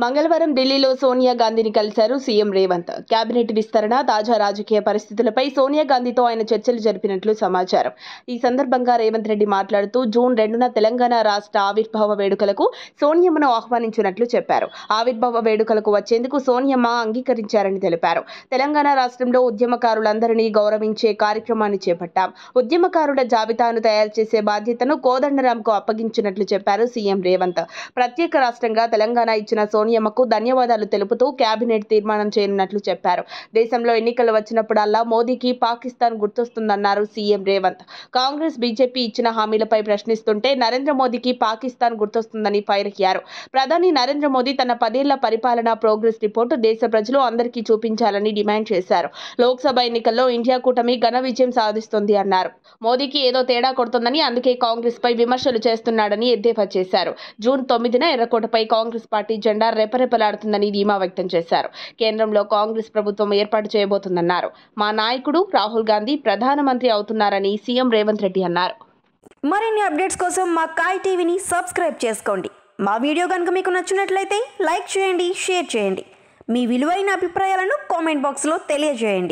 మంగళవారం ఢిల్లీలో సోనియా గాంధీని కలిశారు సీఎం రేవంత్. కేబినెట్ విస్తరణ, తాజా రాజకీయ పరిస్థితులపై సోనియా గాంధీతో ఆయన చర్చలు జరిపినట్లు సమాచారం. ఈ సందర్భంగా రేవంత్ రెడ్డి మాట్లాడుతూ జూన్ 2న తెలంగాణ రాష్ట్ర ఆవిర్భావ వేడుకలకు సోనియమ్మను ఆహ్వానించినట్లు చెప్పారు. ఆవిర్భావ వేడుకలకు వచ్చేందుకు సోనియమ్మ అంగీకరించారని తెలిపారు. తెలంగాణ రాష్ట్రంలో ఉద్యమకారులందరినీ గౌరవించే కార్యక్రమాన్ని చేపట్టాం. ఉద్యమకారుల జాబితాను తయారు చేసే బాధ్యతను కోదండరాంకు అప్పగించినట్లు చెప్పారు సీఎం రేవంత్. ప్రత్యేక రాష్ట్రంగా తెలంగాణ ఇచ్చిన సోనియమ్మకు ధన్యవాదాలు తెలుపుతూ కేబినెట్ తీర్మానం చేయనున్నట్లు చెప్పారు. దేశంలో ఎన్నికలు వచ్చినప్పుడల్లా మోదీకి పాకిస్తాన్ గుర్తొస్తుందన్నారు సీఎం రేవంత్. కాంగ్రెస్, బీజేపీ ఇచ్చిన హామీలపై ప్రశ్నిస్తుంటే నరేంద్ర మోదీకి పాకిస్తాన్ గుర్తొస్తుందని ఫైర్ అయ్యారు. ప్రధాని నరేంద్ర మోదీ తన 10 ఏళ్ల పరిపాలనా ప్రోగ్రెస్ రిపోర్టు దేశ ప్రజలు అందరికీ చూపించాలని డిమాండ్ చేశారు. లోక్సభ ఎన్నికల్లో ఇండియా కూటమి ఘన విజయం సాధిస్తోంది అన్నారు. మోదీకి ఏదో తేడా కొడుతోందని, అందుకే కాంగ్రెస్ పై విమర్శలు చేస్తున్నాడని ఎద్దేవా చేశారు. జూన్ 9న ఎర్రకోటపై కాంగ్రెస్ పార్టీ జెండా రెపరెపలాడుతుందని ధీమా వ్యక్తం చేశారు. కేంద్రంలో కాంగ్రెస్ ప్రభుత్వం ఏర్పాటు చేయబోతుందన్నారు. మా నాయకుడు రాహుల్ గాంధీ ప్రధానమంత్రి అవుతున్నారని సీఎం రేవంత్ రెడ్డి అన్నారు. మరిన్ని అప్డేట్స్ కోసం మా కాయ్ టీవీని సబ్స్క్రైబ్ చేసుకోండి. మా వీడియో కనుక మీకు నచ్చినట్లయితే లైక్ చేయండి, షేర్ చేయండి. మీ విలువైన అభిప్రాయాలను కామెంట్ బాక్స్లో తెలియజేయండి.